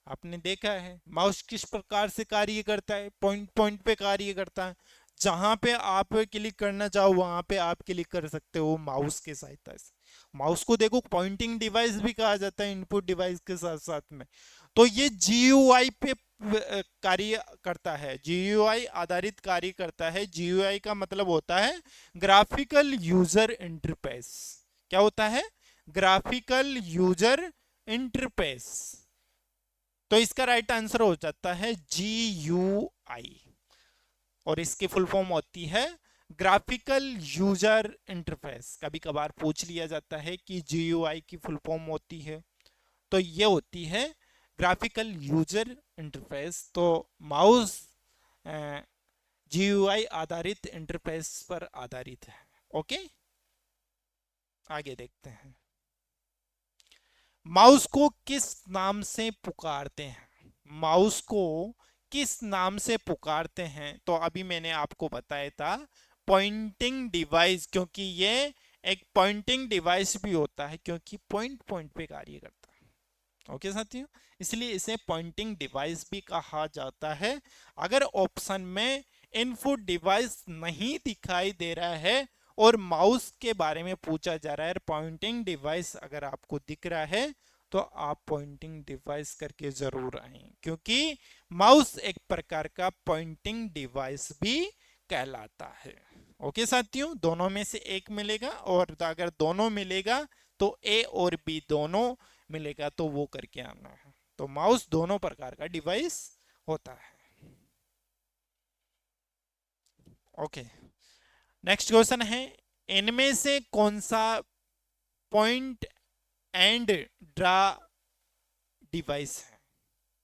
S1: आपने देखा है माउस किस प्रकार से कार्य करता है? पॉइंट पॉइंट पे कार्य करता है, जहां पे आप क्लिक करना चाहो वहां पे आप क्लिक कर सकते हो माउस के सहायता से। माउस को देखो पॉइंटिंग डिवाइस भी कहा जाता है इनपुट डिवाइस के साथ साथ में। तो ये जीयूआई पे कार्य करता है, जीयूआई आधारित कार्य करता है। जीयूआई का मतलब होता है ग्राफिकल यूजर इंटरफेस। क्या होता है? Graphical user interface. तो इसका राइट आंसर हो जाता है जी यू आई, और इसकी फुल फॉर्म होती है ग्राफिकल यूजर इंटरफेस। कभी कभार पूछ लिया जाता है कि जीयूआई की फुल फॉर्म होती है, तो ये होती है ग्राफिकल यूजर इंटरफेस। तो माउस जीयूआई आधारित इंटरफेस पर आधारित है। ओके, आगे देखते हैं, माउस को किस नाम से पुकारते हैं? माउस को किस नाम से पुकारते हैं? तो अभी मैंने आपको बताया था पॉइंटिंग डिवाइस, क्योंकि ये एक पॉइंटिंग डिवाइस भी होता है, क्योंकि पॉइंट पॉइंट पे कार्य करता है। ओके साथियों, इसलिए इसे पॉइंटिंग डिवाइस भी कहा जाता है। अगर ऑप्शन में इनपुट डिवाइस नहीं दिखाई दे रहा है और माउस के बारे में पूछा जा रहा है, पॉइंटिंग डिवाइस अगर आपको दिख रहा है तो आप पॉइंटिंग डिवाइस करके जरूर आए, क्योंकि माउस एक प्रकार का पॉइंटिंग डिवाइस भी कहलाता है। ओके साथियों, दोनों में से एक मिलेगा, और अगर दोनों मिलेगा तो ए और बी दोनों मिलेगा तो वो करके आना है। तो माउस दोनों प्रकार का डिवाइस होता है। ओके, नेक्स्ट क्वेश्चन है, इनमें से कौन सा पॉइंट एंड ड्रा डिवाइस है?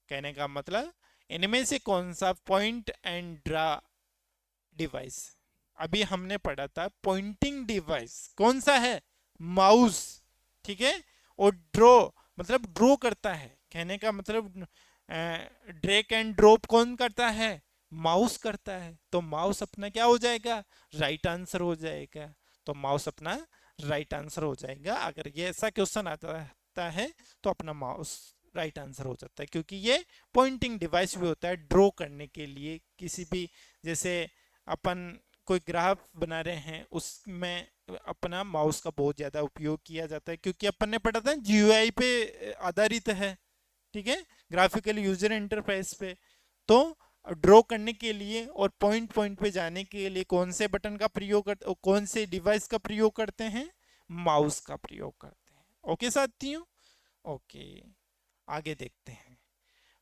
S1: कहने का मतलब इनमें से कौन सा पॉइंट एंड ड्रा डिवाइस? अभी हमने पढ़ा था पॉइंटिंग डिवाइस कौन सा है? माउस, ठीक है। और ड्रॉ मतलब ड्रॉ करता है, कहने का मतलब ड्रैग एंड ड्रॉप कौन करता है? माउस करता है। तो माउस अपना क्या हो जाएगा? राइट आंसर हो जाएगा। तो माउस अपना राइट आंसर हो जाएगा। अगर ये ऐसा क्वेश्चन आता है तो अपना माउस राइट आंसर हो जाता है, क्योंकि ये पॉइंटिंग डिवाइस भी होता है ड्रॉ करने के लिए। किसी भी, जैसे अपन कोई ग्राफ बना रहे हैं उसमें अपना माउस का बहुत ज़्यादा उपयोग किया जाता है, क्योंकि अपन ने पढ़ा था जीयूआई पे आधारित है, ठीक है, ग्राफिकल यूजर इंटरफेस पे। तो ड्रॉ करने के लिए और पॉइंट पॉइंट पे जाने के लिए कौन से बटन का प्रयोग करते, कौन से डिवाइस का प्रयोग करते हैं? माउस का प्रयोग करते हैं। ओके साथियों, ओके, आगे देखते हैं,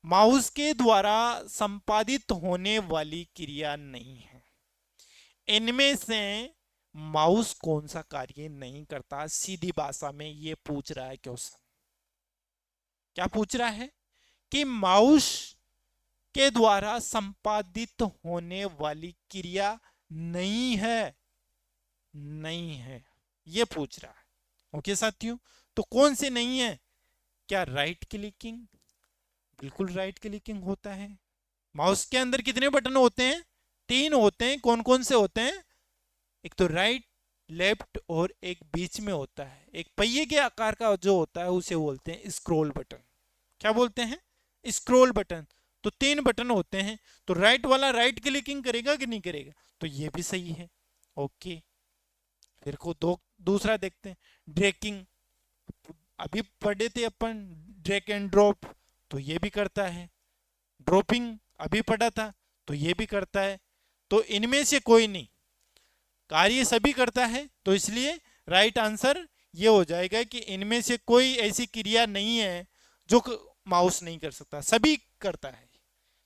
S1: माउस के द्वारा संपादित होने वाली क्रिया नहीं है। इनमें से माउस कौन सा कार्य नहीं करता? सीधी भाषा में ये पूछ रहा है क्वेश्चन। क्या पूछ रहा है? कि माउस के द्वारा संपादित होने वाली क्रिया नहीं है, नहीं है, ये पूछ रहा है। ओके साथियों, तो कौन से नहीं है? क्या राइट क्लिकिंग? बिल्कुल राइट क्लिकिंग होता है। माउस के अंदर कितने बटन होते हैं? 3 होते हैं। कौन कौन से होते हैं? एक तो राइट, लेफ्ट और एक बीच में होता है, एक पहिए के आकार का जो होता है उसे बोलते हैं स्क्रॉल बटन। क्या बोलते हैं? Scroll button. तो 3 बटन होते हैं, तो राइट वाला राइट क्लिकिंग करेगा कि नहीं करेगा? तो ये भी सही है। ओके, फिर को दूसरा देखते हैं, ड्रैगिंग। अभी पढ़े थे अपन ड्रैग एंड ड्रॉप, तो ये भी करता है। ड्रॉपिंग अभी पढ़ा था, तो ये भी करता है। तो इनमें से कोई नहीं, कार्य सभी करता है, तो इसलिए राइट आंसर ये हो जाएगा कि इनमें से कोई ऐसी क्रिया नहीं है जो माउस नहीं कर सकता, सभी करता है।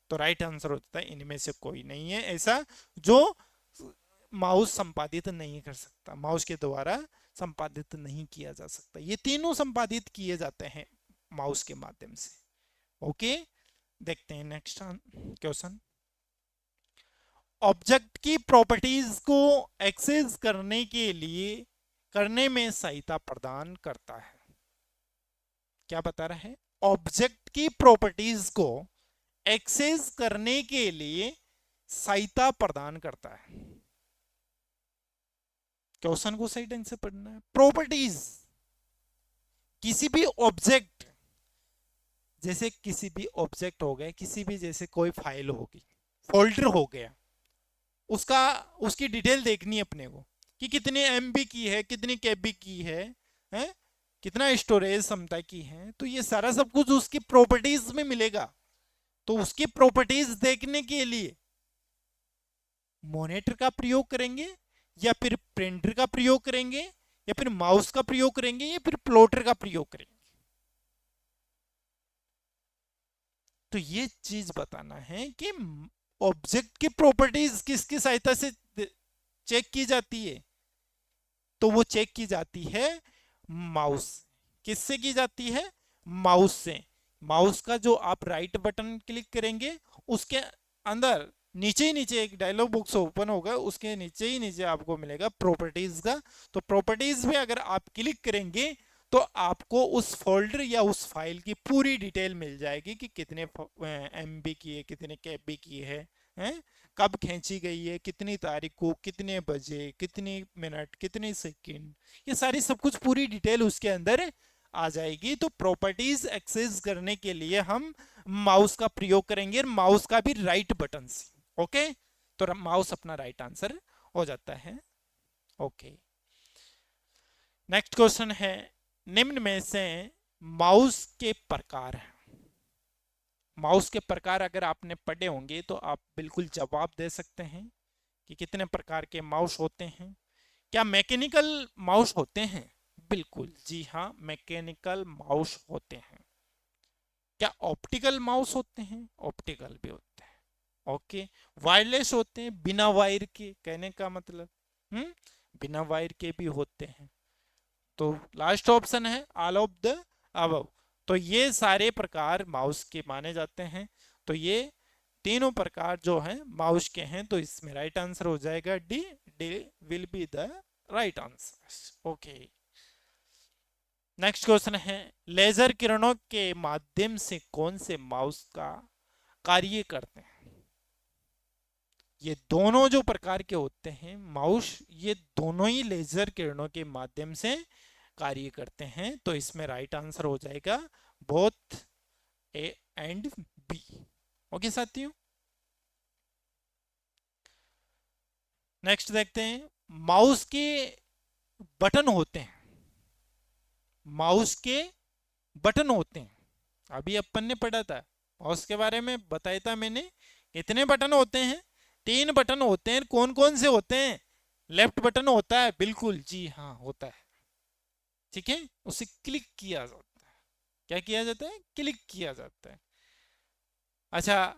S1: तो राइट आंसर होता है इनमें से कोई नहीं है ऐसा जो माउस संपादित नहीं कर सकता, माउस के द्वारा संपादित नहीं किया जा सकता। ये तीनों संपादित किए जाते हैं माउस के माध्यम से। ओके, देखते हैं नेक्स्ट क्वेश्चन। ऑब्जेक्ट की प्रॉपर्टीज को एक्सेस करने के लिए करने में सहायता प्रदान करता है। क्या बता रहा है? ऑब्जेक्ट की प्रॉपर्टीज को एक्सेस करने के लिए सहायता प्रदान करता है। क्वेश्चन को सही ढंग से पढ़ना है। प्रॉपर्टीज किसी भी ऑब्जेक्ट, जैसे किसी भी ऑब्जेक्ट हो गया, किसी भी जैसे कोई फाइल होगी, फोल्डर हो गया, उसका उसकी डिटेल देखनी है अपने को कि कितने एमबी की है, कितनी केबी की है, कितना स्टोरेज क्षमता की है। तो ये सारा सब कुछ उसकी प्रॉपर्टीज में मिलेगा। तो उसकी प्रॉपर्टीज देखने के लिए मॉनिटर का प्रयोग करेंगे, या फिर प्रिंटर का प्रयोग करेंगे, या फिर माउस का प्रयोग करेंगे, या फिर प्लॉटर का प्रयोग करेंगे। तो ये चीज बताना है कि ऑब्जेक्ट की प्रॉपर्टीज किसकी सहायता से चेक की जाती है। तो वो चेक की जाती है माउस। किससे की जाती है? माउस से। माउस का जो आप राइट बटन क्लिक करेंगे, उसके अंदर नीचे ही नीचे एक डायलॉग बॉक्स ओपन होगा, उसके नीचे ही नीचे आपको मिलेगा प्रॉपर्टीज का। तो प्रॉपर्टीज में अगर आप क्लिक करेंगे तो आपको उस फोल्डर या उस फाइल की पूरी डिटेल मिल जाएगी कि कितने एमबी की है, कितने केबी की है, कब खींची गई है, कितनी तारीख को, कितने बजे, कितनी मिनट, कितने सेकंड, ये सारी सब कुछ पूरी डिटेल उसके अंदर आ जाएगी। तो प्रॉपर्टीज एक्सेस करने के लिए हम माउस का प्रयोग करेंगे, माउस का भी राइट बटन से। ओके, तो माउस अपना राइट आंसर हो जाता है। ओके, नेक्स्ट क्वेश्चन है, निम्न में से माउस के प्रकार हैं। माउस के प्रकार अगर आपने पढ़े होंगे तो आप बिल्कुल जवाब दे सकते हैं कि कितने प्रकार के माउस होते हैं। क्या मैकेनिकल माउस होते हैं? बिल्कुल जी हाँ, मैकेनिकल माउस होते हैं। क्या ऑप्टिकल माउस होते हैं? ऑप्टिकल भी होते हैं। ओके, वायरलेस होते हैं, बिना वायर के, कहने का मतलब बिना वायर के भी होते हैं। तो लास्ट ऑप्शन है ऑल ऑफ द अबव। तो ये सारे प्रकार माउस के माने जाते हैं। तो ये तीनों प्रकार जो हैं माउस के हैं। तो इसमें राइट आंसर हो जाएगा D. D will be the right answer. Okay, next question है, लेजर किरणों के माध्यम से कौन से माउस का कार्य करते हैं? ये दोनों जो प्रकार के होते हैं माउस, ये दोनों ही लेजर किरणों के माध्यम से कार्य करते हैं। तो इसमें राइट आंसर हो जाएगा both A and B. Okay साथियों, नेक्स्ट देखते हैं, माउस के बटन होते हैं। माउस के बटन होते हैं, अभी अपन ने पढ़ा था माउस के बारे में, बताया था मैंने। कितने बटन होते हैं? 3 बटन होते हैं। कौन कौन से होते हैं? लेफ्ट बटन होता है, बिल्कुल जी हाँ होता है। ठीक है, उसे क्लिक किया जाता है। क्या किया जाता है? क्लिक किया जाता है। अच्छा,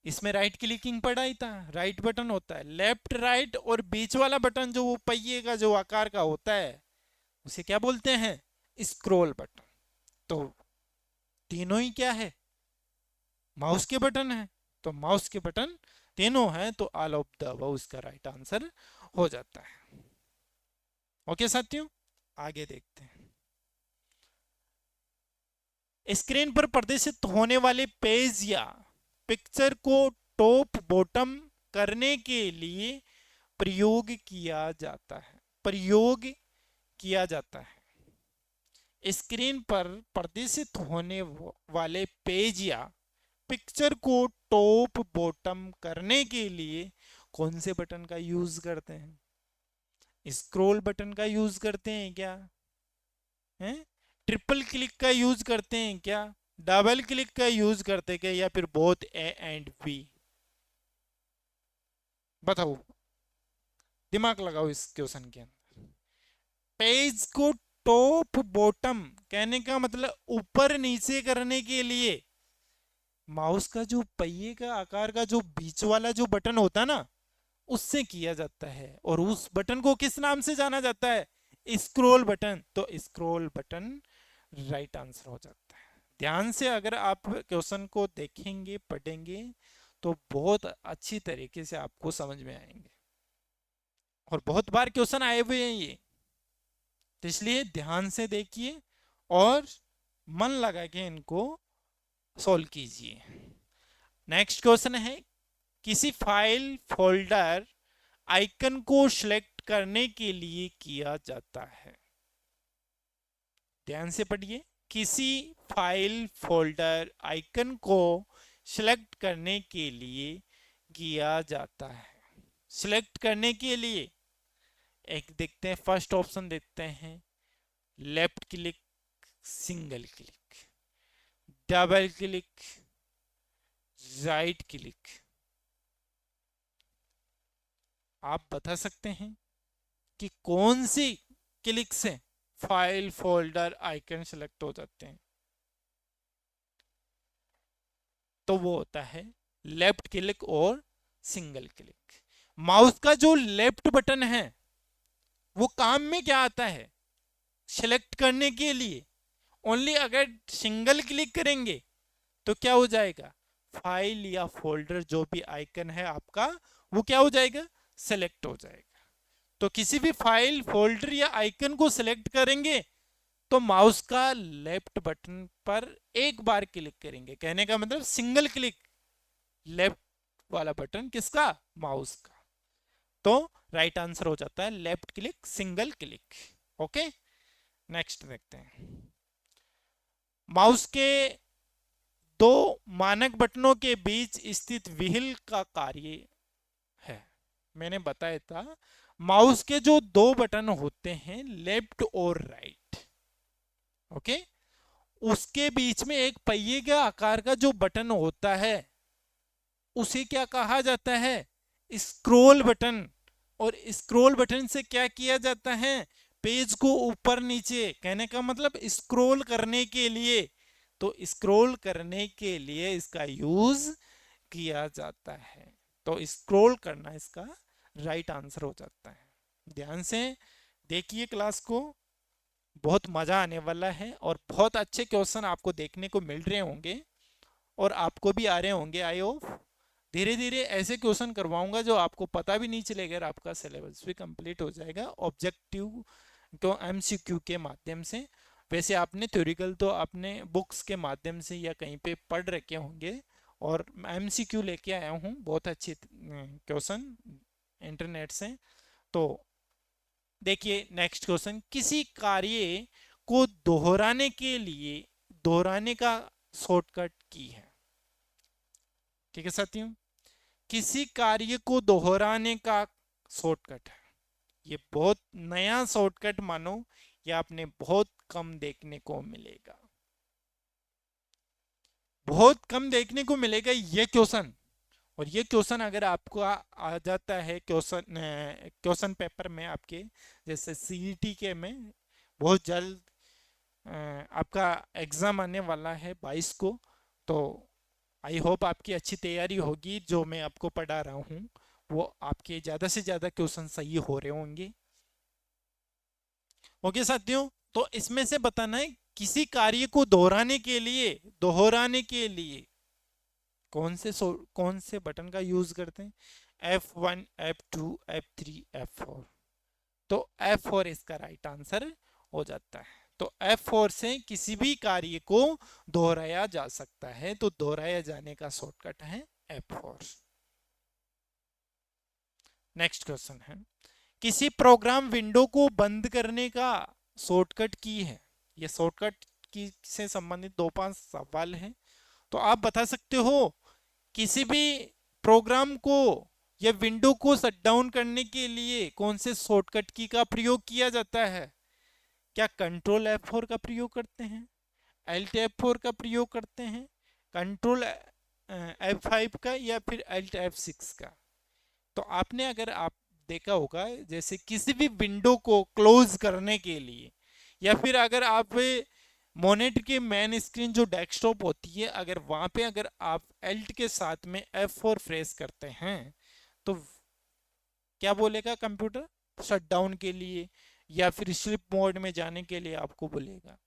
S1: इसमें राइट क्लिकिंग पढ़ा ही था, राइट बटन होता है। लेफ्ट राइट और बीच वाला बटन जो वो पहिए का जो आकार का होता है, उसे क्या बोलते हैं? Scroll button. तो तीनों ही क्या है? माउस के बटन है। तो माउस के बटन तीनों हैं, तो ऑल ऑफ द अबव इसका राइट आंसर हो जाता है। ओके साथियों, आगे देखते हैं। स्क्रीन पर प्रदर्शित होने वाले पेज या पिक्चर को टॉप बॉटम करने के लिए प्रयोग किया जाता है। प्रयोग किया जाता है। स्क्रीन पर प्रदर्शित होने वाले पेज या पिक्चर को टॉप बॉटम करने के लिए कौन से बटन का यूज करते हैं? स्क्रॉल बटन का यूज करते हैं क्या? हैं? ट्रिपल क्लिक का यूज करते हैं क्या? डबल क्लिक का यूज करते क्या, या फिर बोथ ए एंड बी? बताओ, दिमाग लगाओ इस क्वेश्चन के अंदर। पेज को टॉप बॉटम कहने का मतलब ऊपर नीचे करने के लिए माउस का जो पहिए का आकार का जो बीच वाला जो बटन होता है ना, उससे किया जाता है। और उस बटन को किस नाम से जाना जाता है? Scroll button. तो स्क्रॉल बटन राइट आंसर हो जाता है। ध्यान से अगर आप क्वेश्चन को देखेंगे पढ़ेंगे तो बहुत अच्छी तरीके से आपको समझ में आएंगे, और बहुत बार क्वेश्चन आए हुए हैं ये, तो इसलिए ध्यान से देखिए और मन लगा के इनको सॉल्व कीजिए। नेक्स्ट क्वेश्चन है, किसी फाइल फोल्डर आइकन को सिलेक्ट करने के लिए किया जाता है। ध्यान से पढ़िए, किसी फाइल फोल्डर आइकन को सिलेक्ट करने के लिए किया जाता है। सिलेक्ट करने के लिए एक देखते हैं, फर्स्ट ऑप्शन देखते हैं, left click, single click, double click, right click. आप बता सकते हैं कि कौन सी क्लिक से फाइल फोल्डर आइकन सेलेक्ट हो जाते हैं? तो वो होता है लेफ्ट क्लिक और सिंगल क्लिक। माउस का जो लेफ्ट बटन है वो काम में क्या आता है? सिलेक्ट करने के लिए। ओनली अगर सिंगल क्लिक करेंगे तो क्या हो जाएगा? फाइल या फोल्डर जो भी आइकन है आपका वो क्या हो जाएगा? सेलेक्ट हो जाएगा। तो किसी भी फाइल फोल्डर या आइकन को सिलेक्ट करेंगे तो माउस का लेफ्ट बटन पर एक बार क्लिक करेंगे, कहने का मतलब सिंगल क्लिक, लेफ्ट वाला बटन किसका? माउस का। तो राइट आंसर हो जाता है left click, single click. Okay, next देखते हैं। माउस के दो मानक बटनों के बीच स्थित व्हील का कार्य है। मैंने बताया था माउस के जो दो बटन होते हैं, लेफ्ट और राइट, ओके, उसके बीच में एक पहिए के आकार का जो बटन होता है उसे क्या कहा जाता है? Scroll button. और स्क्रॉल बटन से क्या किया जाता है? पेज को ऊपर नीचे, कहने का मतलब स्क्रॉल करने के लिए। तो स्क्रॉल करने के लिए इसका यूज किया जाता है। तो स्क्रॉल करना इसका राइट आंसर हो जाता है। ध्यान से देखिए क्लास को, बहुत मजा आने वाला है और बहुत अच्छे क्वेश्चन आपको देखने को मिल रहे होंगे और आपको भी आ रहे होंगे। आई होप धीरे धीरे ऐसे क्वेश्चन करवाऊंगा जो आपको पता भी नहीं चलेगा और आपका सिलेबस भी कंप्लीट हो जाएगा ऑब्जेक्टिव तो एमसीक्यू के माध्यम से। वैसे आपने थ्योरिकल तो आपने बुक्स के माध्यम से या कहीं पे पढ़ रखे होंगे, और एमसीक्यू लेके आया हूँ बहुत अच्छे क्वेश्चन इंटरनेट से। तो देखिए नेक्स्ट क्वेश्चन, किसी कार्य को दोहराने के लिए दोहराने का शॉर्टकट की है। ठीक है साथियों, किसी कार्य को दोहराने का शॉर्टकट है। ये बहुत नया शॉर्टकट मानो, ये आपने बहुत कम देखने को मिलेगा, बहुत कम देखने को मिलेगा ये क्वेश्चन। और ये क्वेश्चन अगर आपको आ जाता है क्वेश्चन पेपर में आपके, जैसे सीईटी के में बहुत जल्द आपका एग्जाम आने वाला है 22 को, तो आई होप आपकी अच्छी तैयारी होगी। जो मैं आपको पढ़ा रहा हूँ वो आपके ज़्यादा से ज़्यादा क्वेश्चन सही हो रहे होंगे। ओके साथियों, तो इसमें से बताना है किसी कार्य को दोहराने के लिए कौन से बटन का यूज करते हैं? F1, F2, F3, F4। तो F4 इसका राइट आंसर हो जाता है। तो F4 से किसी भी कार्य को दोहराया जा सकता है, तो दोहराया जाने का शॉर्टकट है F4। नेक्स्ट क्वेश्चन है, किसी प्रोग्राम विंडो को बंद करने का शॉर्टकट की है। ये शॉर्टकट की से संबंधित 2-5 सवाल हैं, तो आप बता सकते हो किसी भी प्रोग्राम को या विंडो को शट डाउन करने के लिए कौन से शॉर्टकट की का प्रयोग किया जाता है? क्या कंट्रोल F4 का प्रयोग करते हैं, Alt F4 का प्रयोग करते हैं, कंट्रोल F5 का, या फिर Alt F6 का? तो आपने अगर आप देखा होगा, जैसे किसी भी विंडो को क्लोज करने के लिए, या फिर अगर आप मोनेट के मेन स्क्रीन जो डेस्कटॉप होती है, अगर वहां पे अगर आप Alt के साथ में F4 प्रेस करते हैं तो क्या बोलेगा कंप्यूटर? शट डाउन के लिए या फिर स्लीप मोड में जाने के लिए आपको बोलेगा।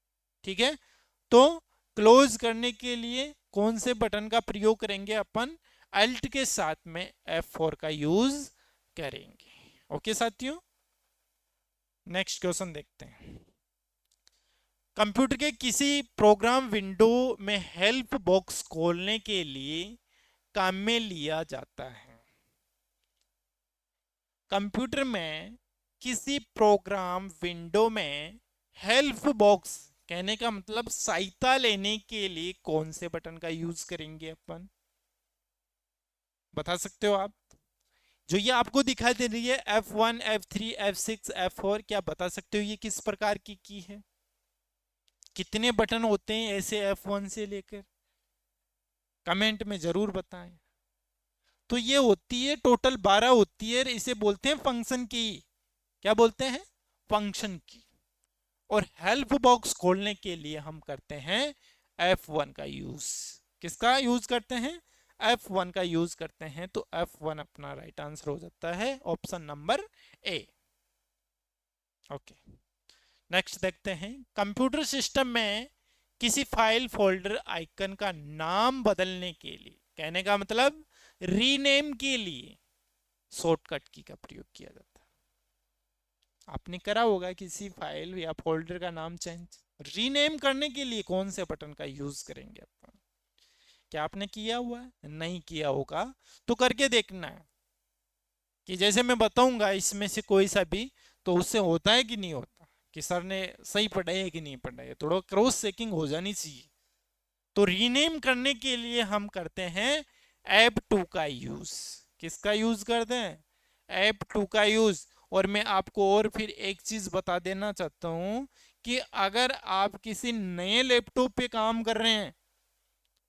S1: ठीक है, तो क्लोज करने के लिए कौन से बटन का प्रयोग करेंगे अपन? अल्ट के साथ में F4 का यूज करेंगे। ओके साथियों, नेक्स्ट क्वेश्चन देखते हैं। कंप्यूटर के किसी प्रोग्राम विंडो में हेल्प बॉक्स खोलने के लिए काम में लिया जाता है। कंप्यूटर में किसी प्रोग्राम विंडो में हेल्प बॉक्स कहने का मतलब सहायता लेने के लिए कौन से बटन का यूज करेंगे अपन? बता सकते हो आप? जो ये आपको दिखाई दे रही है F1, F3, F6, F4, क्या बता सकते हो ये किस प्रकार की है? कितने बटन होते हैं ऐसे F1 से लेकर? कमेंट में जरूर बताएं। तो ये होती है टोटल 12 होती है, इसे बोलते हैं फंक्शन की। क्या बोलते हैं? फंक्शन की। और हेल्प बॉक्स खोलने के लिए हम करते हैं F1 का यूज। किसका यूज करते हैं? F1 का यूज करते हैं। तो F1 अपना राइट आंसर हो जाता है option number A. Okay, next देखते हैं। कंप्यूटर सिस्टम में किसी फाइल फोल्डर आइकन का नाम बदलने के लिए कहने का मतलब रीनेम के लिए शॉर्टकट की का प्रयोग किया जाता है। आपने करा होगा किसी फाइल या फोल्डर का नाम चेंज। रीनेम करने के लिए कौन से बटन का यूज करेंगे अपन? क्या आपने किया हुआ है? नहीं किया होगा तो करके देखना है कि जैसे मैं बताऊंगा इसमें से कोई सा भी, तो उससे होता है कि नहीं होता, कि सर ने सही पढ़ा है कि नहीं पढ़ा है, थोड़ा क्रॉस चेकिंग हो जानी चाहिए। तो रीनेम करने के लिए हम करते हैं F2 का यूज। किसका यूज करते हैं? F2 का यूज। और मैं आपको और फिर एक चीज बता देना चाहता हूं कि अगर आप किसी नए लैपटॉप पे काम कर रहे हैं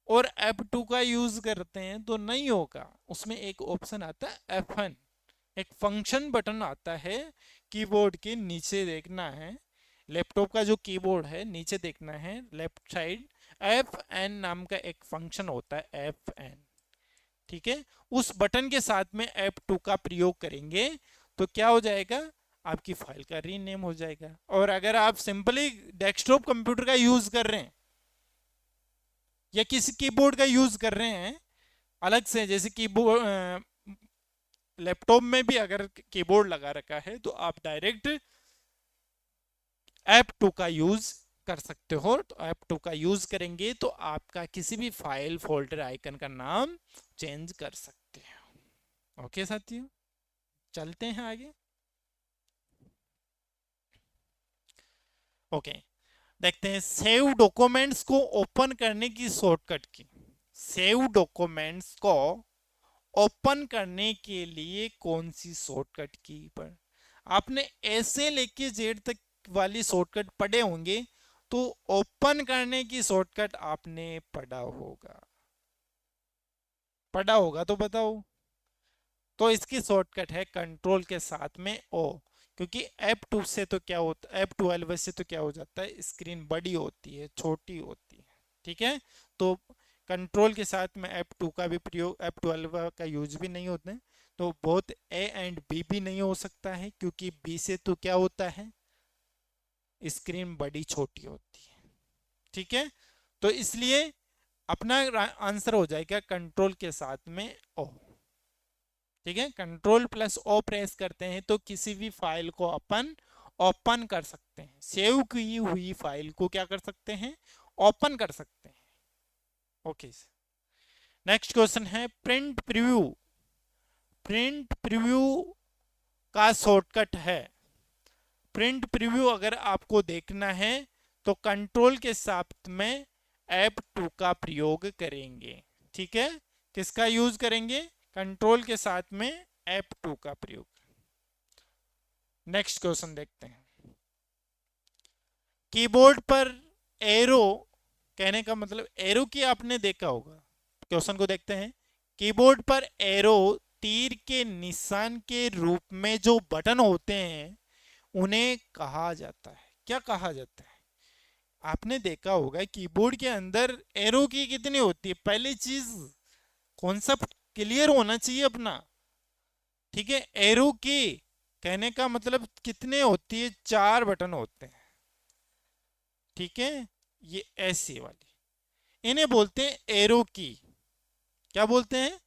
S1: और F2 का यूज करते हैं तो नहीं होगा। उसमें एक ऑप्शन आता है F1, एक फंक्शन बटन आता है कीबोर्ड के नीचे, देखना है लैपटॉप का जो कीबोर्ड है नीचे देखना है लेफ्ट साइड, Fn नाम का एक फंक्शन होता है Fn। ठीक है, उस बटन के साथ में F2 का प्रयोग करेंगे तो क्या हो जाएगा? आपकी फाइल का रीनेम हो जाएगा। और अगर आप सिंपली डेस्कटॉप कंप्यूटर का यूज कर रहे हैं या किसी कीबोर्ड का यूज कर रहे हैं अलग से, जैसे कीबोर्ड लैपटॉप में भी अगर कीबोर्ड लगा रखा है तो आप डायरेक्ट F2 का यूज कर सकते हो। तो F2 का यूज करेंगे तो आपका किसी भी फाइल फोल्डर आइकन का नाम चेंज कर सकते हो। ओके साथियों, चलते हैं आगे। ओके, देखते हैं सेव डॉक्यूमेंट्स को ओपन करने की शॉर्टकट की। सेव डॉक्यूमेंट्स को ओपन करने के लिए कौन सी शॉर्टकट की पर? आपने ऐसे लेके जेड तक वाली शॉर्टकट पढ़े होंगे तो ओपन करने की शॉर्टकट आपने पढ़ा होगा तो बताओ। तो इसकी शॉर्टकट है कंट्रोल के साथ में ओ। क्योंकि F2 से तो क्या होता है, F12 से तो क्या हो जाता है, स्क्रीन बड़ी होती है, छोटी होती है। ठीक है, तो कंट्रोल के साथ में F2 का भी प्रयोग, F12 का यूज भी नहीं होता है। तो बोथ ए एंड बी भी नहीं हो सकता है क्योंकि बी से तो क्या होता है, स्क्रीन बड़ी छोटी होती है। ठीक है, तो इसलिए अपना आंसर हो जाएगा कंट्रोल के साथ में ओ। ठीक है, कंट्रोल प्लस ओ प्रेस करते हैं तो किसी भी फाइल को अपन ओपन कर सकते हैं। सेव की हुई फाइल को क्या कर सकते हैं? ओपन कर सकते हैं। ओके, नेक्स्ट क्वेश्चन है प्रिंट प्रीव्यू। प्रिंट प्रीव्यू का शॉर्टकट है। प्रिंट प्रीव्यू अगर आपको देखना है तो कंट्रोल के साथ में F2 का प्रयोग करेंगे। ठीक है, किसका यूज करेंगे? कंट्रोल के साथ में F2 का प्रयोग। नेक्स्ट क्वेश्चन देखते हैं। कीबोर्ड पर एरो कहने का मतलब एरो की आपने देखा होगा। क्वेश्चन को देखते हैं। कीबोर्ड पर एरो तीर के निशान के रूप में जो बटन होते हैं उन्हें कहा जाता है, क्या कहा जाता है? आपने देखा होगा कीबोर्ड के अंदर एरो की कितनी होती है, पहली चीज कॉन्सेप्ट क्लियर होना चाहिए अपना। ठीक है, एरो की कहने का मतलब कितने होती है? 4 बटन होते हैं। ठीक है, ये ऐसी वाली इन्हें बोलते हैं एरो की। क्या बोलते हैं?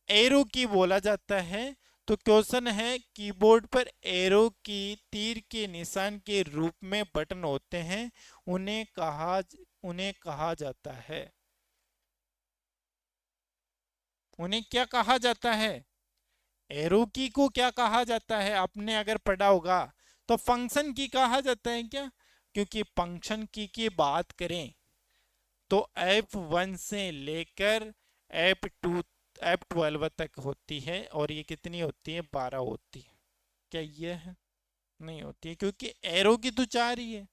S1: एरो की बोला जाता है। तो क्वेश्चन है, कीबोर्ड पर एरो की, तीर के निशान के रूप में बटन होते हैं, उन्हें कहा जाता है। उन्हें क्या कहा जाता है? एरो की को क्या कहा जाता है? आपने अगर पढ़ा होगा तो फंक्शन की कहा जाता है क्या? क्योंकि फंक्शन की बात करें तो F1 से लेकर F2 F12 तक होती है, और ये कितनी होती है? 12 होती है। क्या ये है? नहीं होती है, क्योंकि एरो की तो 4 ही है।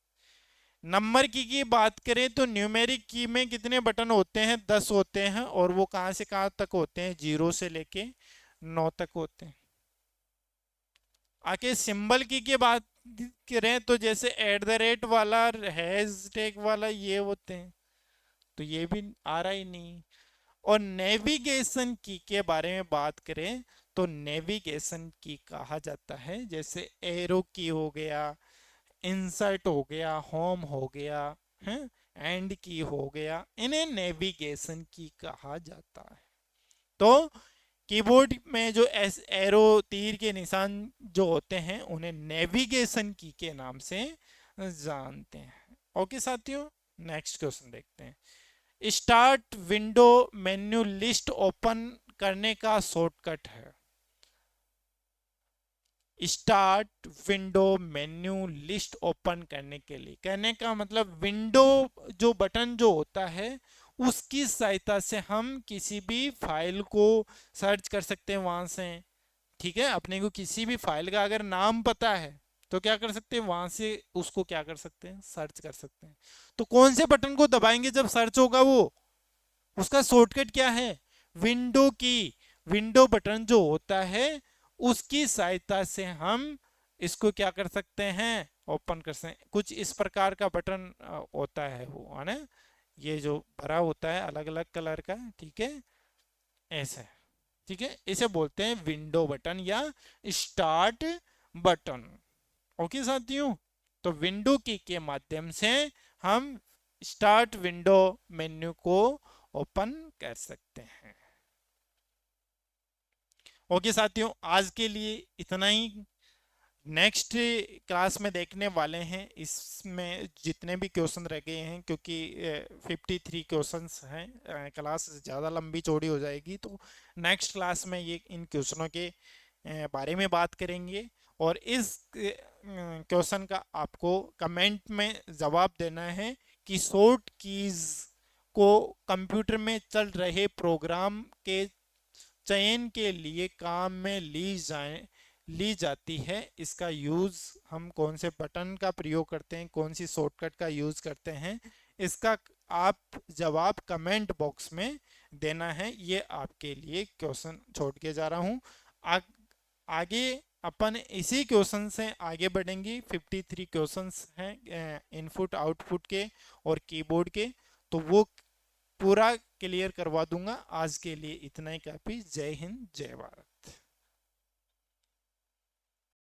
S1: नंबर की बात करें तो न्यूमेरिक की में कितने बटन होते हैं? 10 होते हैं, और वो कहाँ से कहाँ तक होते हैं? 0 से लेके 9 तक होते हैं। आके सिंबल की बात करें तो जैसे एट द रेट वाला, हैज टैग वाला, ये होते हैं, तो ये भी आ रहा ही नहीं। और नेविगेशन की के बारे में बात करें तो नेविगेशन की कहा जाता है, जैसे एरो की हो गया, इंसर्ट हो गया, होम हो गया, है, एंड की हो गया, इन्हें नेविगेशन की कहा जाता है। तो कीबोर्ड में जो एरो, तीर के निशान जो होते हैं, उन्हें नेविगेशन की के नाम से जानते हैं। ओके साथियों, नेक्स्ट क्वेश्चन देखते हैं। Start window menu list open करने का शॉर्टकट है। Start window menu list open करने के लिए, कहने का मतलब विंडो जो बटन जो होता है, उसकी सहायता से हम किसी भी फाइल को सर्च कर सकते हैं वहां से। ठीक है, अपने को किसी भी फाइल का अगर नाम पता है तो क्या कर सकते हैं? वहां से उसको क्या कर सकते हैं? सर्च कर सकते हैं। तो कौन से बटन को दबाएंगे जब सर्च होगा? वो उसका शॉर्टकट क्या है? विंडो की। विंडो बटन जो होता है, उसकी सहायता से हम इसको क्या कर सकते हैं? ओपन कर सकते हैं। कुछ इस प्रकार का बटन होता है, वो है ना, ये जो भरा होता है अलग अलग कलर का, ठीक है, ऐसे। ठीक है, इसे बोलते हैं विंडो बटन या स्टार्ट बटन। ओके साथियों, तो विंडो की के माध्यम से हम स्टार्ट विंडो मेन्यू को ओपन कर सकते हैं। ओके साथियों, आज के लिए इतना ही। नेक्स्ट क्लास में देखने वाले हैं इसमें जितने भी क्वेश्चन रह गए हैं, क्योंकि 53 क्वेश्चंस हैं, क्लास ज़्यादा लंबी चौड़ी हो जाएगी, तो नेक्स्ट क्लास में ये इन क्वेश्चनों के बारे में बात करेंगे। और इस क्वेश्चन का आपको कमेंट में जवाब देना है कि शॉर्ट कीज को कंप्यूटर में चल रहे प्रोग्राम के चयन के लिए काम में ली जाती है। इसका यूज हम कौन से बटन का प्रयोग करते हैं, कौन सी शॉर्टकट का यूज करते हैं, इसका आप जवाब कमेंट बॉक्स में देना है। ये आपके लिए क्वेश्चन छोड़ के जा रहा हूँ। आगे अपन इसी क्वेश्चन से आगे बढ़ेंगे। 53 क्वेश्चंस हैं इनपुट आउटपुट के और कीबोर्ड के, तो वो पूरा क्लियर करवा दूंगा। आज के लिए इतना ही काफी। जय हिंद, जय भारत।